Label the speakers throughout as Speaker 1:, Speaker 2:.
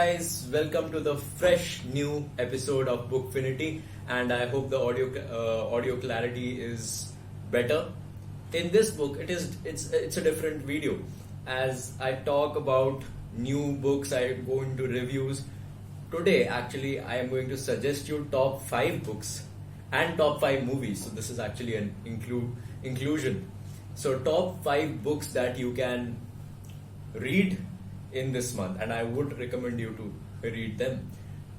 Speaker 1: guys, welcome to the fresh new episode of Bookfinity, and I hope the audio clarity is better. In this book, it's a different video. As I talk about new books, I go into reviews. Today, actually, I am going to suggest you top 5 books and top 5 movies. So this is actually an inclusion. So top 5 books that you can read in this month, and I would recommend you to read them.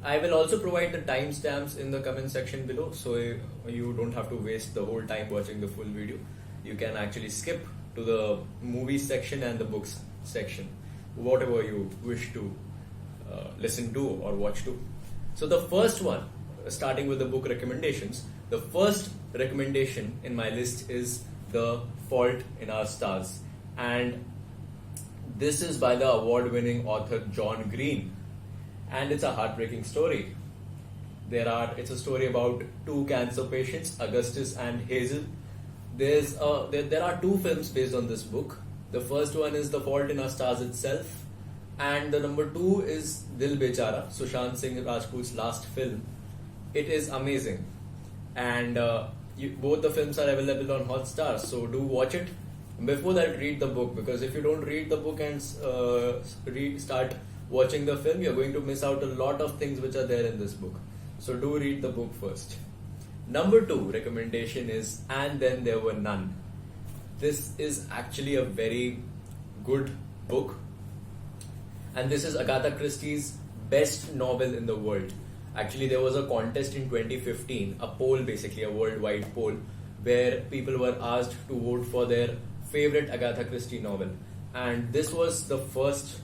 Speaker 1: I will also provide the timestamps in the comment section below, so you don't have to waste the whole time watching the full video. You can actually skip to the movies section and the books section, whatever you wish to listen to or watch to. So the first one, starting with the book recommendations, the first recommendation in my list is The Fault in Our Stars, and this is by the award-winning author John Green, and it's a heartbreaking story. It's a story about 2 cancer patients, Augustus and Hazel. There are 2 films based on this book. The first one is The Fault in Our Stars itself, and the number 2 is Dil Bechara, Sushant Singh Rajput's last film. It is amazing, and both the films are available on Hotstar, so do watch it. Before that, read the book, because if you don't read the book and start watching the film, you're going to miss out a lot of things which are there in this book. So do read the book first. Number 2 recommendation is And Then There Were None. This is actually a very good book, and this is Agatha Christie's best novel in the world. Actually, there was a contest in 2015, a poll, basically a worldwide poll, where people were asked to vote for their favorite Agatha Christie novel, and this was the first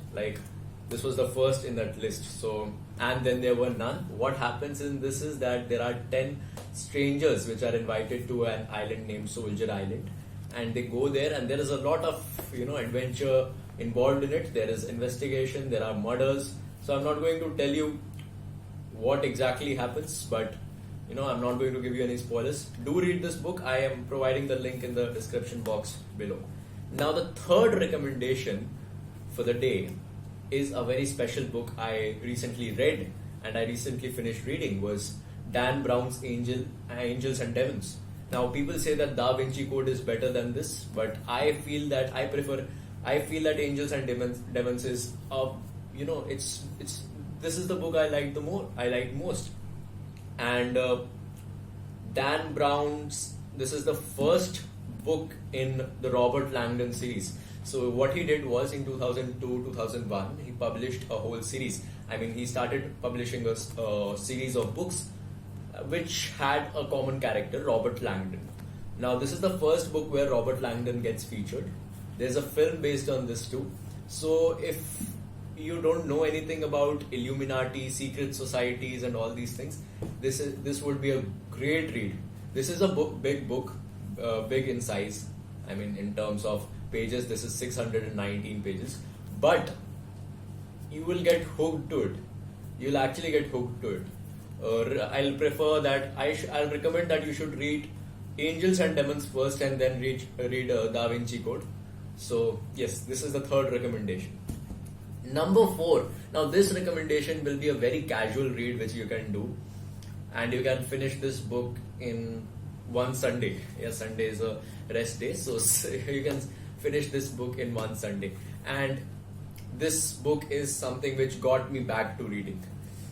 Speaker 1: in that list. So, And Then There Were None. What happens in this is that there are 10 strangers which are invited to an island named Soldier Island, and they go there, and there is a lot of adventure involved in it. There is investigation, there are murders. So I'm not going to tell you what exactly happens, but I'm not going to give you any spoilers. Do read this book. I am providing the link in the description box below. Now, the third recommendation for the day is a very special book I recently read and I recently finished reading, was Dan Brown's Angels and Demons. Now, people say that Da Vinci Code is better than this, but I feel that Angels and Demons is this is the book I liked most. And Dan Brown's, this is the first book in the Robert Langdon series. So what he did was, in 2002-2001, he published a whole series. He started publishing a series of books which had a common character, Robert Langdon. Now, this is the first book where Robert Langdon gets featured. There's a film based on this too. So if you don't know anything about Illuminati, secret societies and all these things, this would be a great read. This is a big book, big in size. In terms of pages, this is 619 pages, but you will get hooked to it. You'll actually get hooked to it. I'll recommend that you should read Angels and Demons first, and then read Da Vinci Code. So yes, this is the third recommendation. Number 4. Now, this recommendation will be a very casual read which you can do, and you can finish this book in one Sunday. Yes, Sunday is a rest day, so you can finish this book in one Sunday. And this book is something which got me back to reading.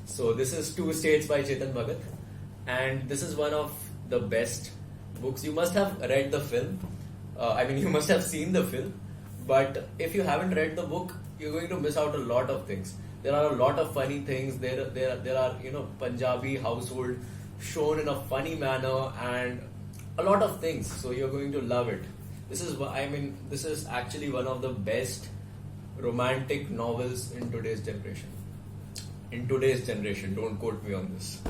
Speaker 1: So this is 2 States by Chetan Bhagat, and this is one of the best books. You must have read the film. You must have seen the film, but if you haven't read the book, you're going to miss out a lot of things. There are a lot of funny things. There are Punjabi household shown in a funny manner and a lot of things. So you're going to love it. This is actually one of the best romantic novels in today's generation. Don't quote me on this.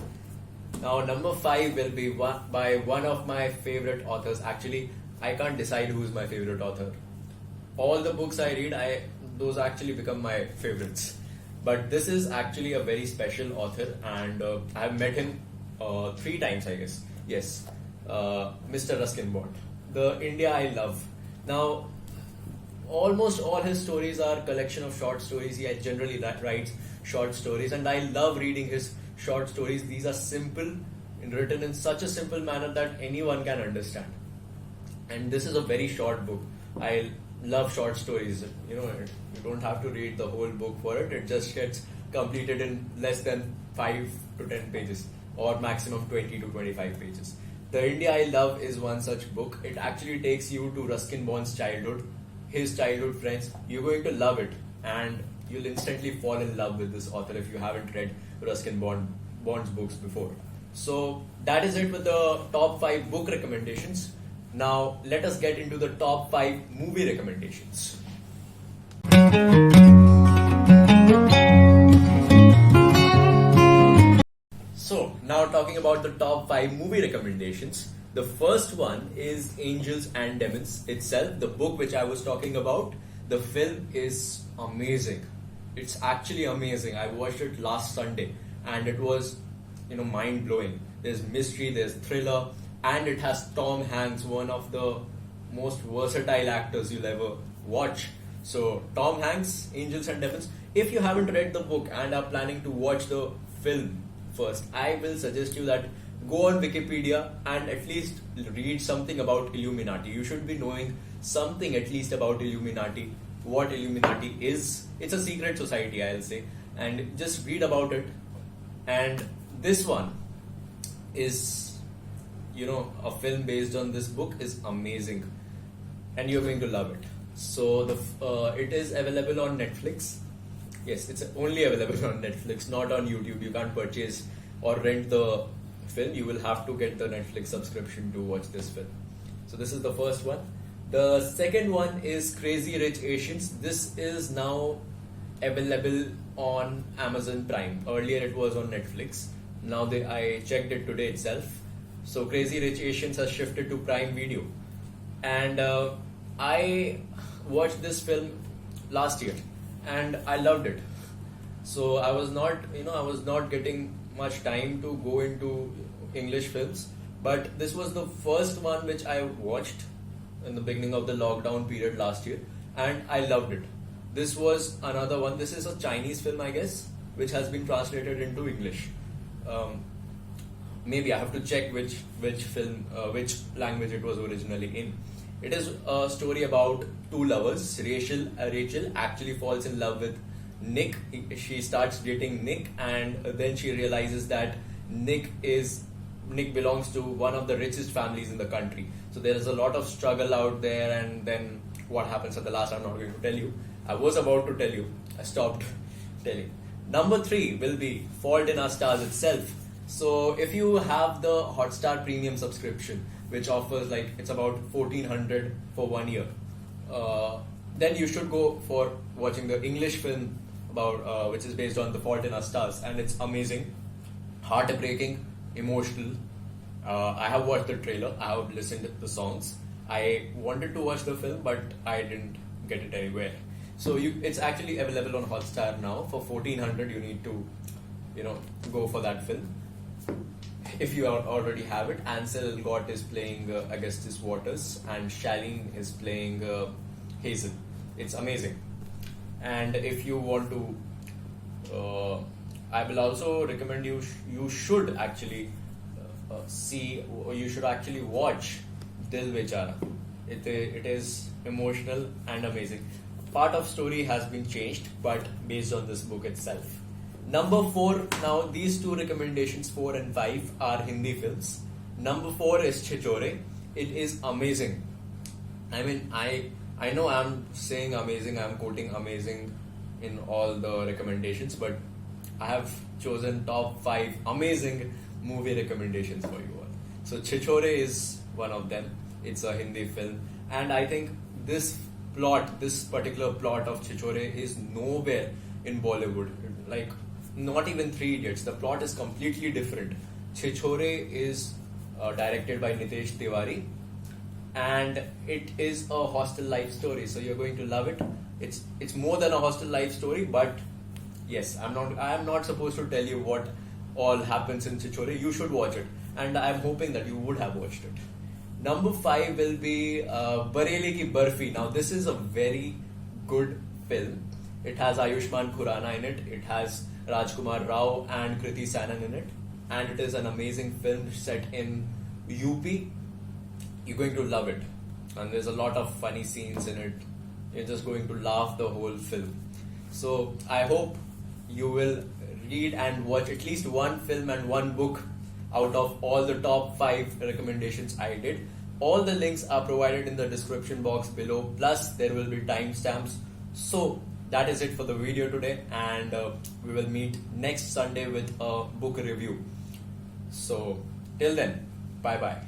Speaker 1: Now, number 5 will be by one of my favorite authors. Actually, I can't decide who's my favorite author. All the books I read, those actually become my favorites. But this is actually a very special author, and I've met him 3 times, I guess. Yes, Mr. Ruskin Bond, the India I love. Now, almost all his stories are collection of short stories. He generally writes short stories, and I love reading his short stories. These are simple and written in such a simple manner that anyone can understand. And this is a very short book. I love short stories. You know, you don't have to read the whole book for it. It just gets completed in less than 5 to 10 pages, or maximum 20 to 25 pages. The India I Love is one such book. It actually takes you to Ruskin Bond's childhood, his childhood friends. You're going to love it, and you'll instantly fall in love with this author if you haven't read Ruskin Bond's books before. So that is it with the top 5 book recommendations. Now let us get into the top 5 movie recommendations. So now talking about the top 5 movie recommendations. The first one is Angels and Demons itself, the book which I was talking about. The film is amazing. It's actually amazing. I watched it last Sunday and it was, mind blowing. There's mystery, there's thriller, and it has Tom Hanks, one of the most versatile actors you'll ever watch. So Tom Hanks, Angels and Demons. If you haven't read the book and are planning to watch the film first, I will suggest you that go on Wikipedia and at least read something about Illuminati. You should be knowing something at least about Illuminati, what Illuminati is. It's a secret society, I'll say, and just read about it. And this one is, a film based on this book is amazing, and you're going to love it. So it is available on Netflix. Yes, it's only available on Netflix, not on YouTube. You can't purchase or rent the film. You will have to get the Netflix subscription to watch this film. So this is the first one. The second one is Crazy Rich Asians. This is now available on Amazon Prime. Earlier it was on Netflix. Now I checked it today itself. So Crazy Rich Asians has shifted to Prime Video. And I watched this film last year and I loved it. So I was not getting much time to go into English films, but this was the first one which I watched in the beginning of the lockdown period last year, and I loved it. This was another one. This is a Chinese film, I guess, which has been translated into English. Maybe I have to check which film, which language it was originally in. It is a story about two lovers. Rachel actually falls in love with Nick. She starts dating Nick, and then she realizes that Nick belongs to one of the richest families in the country. So there is a lot of struggle out there, and then what happens at the last, I'm not going to tell you. I was about to tell you. I stopped telling. Number 3 will be Fault in Our Stars itself. So if you have the HOTSTAR premium subscription, which offers it's about 1400 for 1 year, then you should go for watching the English film about which is based on The Fault in Our Stars, and it's amazing, heartbreaking, emotional. I have watched the trailer, I have listened to the songs. I wanted to watch the film, but I didn't get it anywhere. So it's actually available on HOTSTAR now. For 1400 you need to go for that film. If you already have it, Ansel Elgort is playing Augustus Waters, and Shailene is playing Hazel. It's amazing. And if you want to, I will also recommend you should actually watch Dil Bechara. It is emotional and amazing. Part of story has been changed, but based on this book itself. Number 4, now these two recommendations 4 and 5 are Hindi films. Number 4 is Chhichore. It is amazing. I mean, I know I'm saying amazing, I'm quoting amazing in all the recommendations, but I have chosen top 5 amazing movie recommendations for you all. So Chhichore is one of them. It's a Hindi film, and I think this particular plot of Chhichore is nowhere in Bollywood. Not even Three Idiots. The plot is completely different. Chhichore is directed by Nitesh Tiwari, and it is a hostel life story. So you're going to love it. It's more than a hostel life story, but yes, I am not supposed to tell you what all happens in Chhichore. You should watch it, and I'm hoping that you would have watched it. Number 5 will be Bareilly ki Barfi. Now this is a very good film. It has Ayushmann Khurrana in it. It has Rajkumar Rao and Kriti Sanon in it. And it is an amazing film set in UP. You're going to love it. And there's a lot of funny scenes in it. You're just going to laugh the whole film. So I hope you will read and watch at least one film and one book out of all the top 5 recommendations I did. All the links are provided in the description box below, plus there will be timestamps. So that is it for the video today, and we will meet next Sunday with a book review. So till then, bye bye.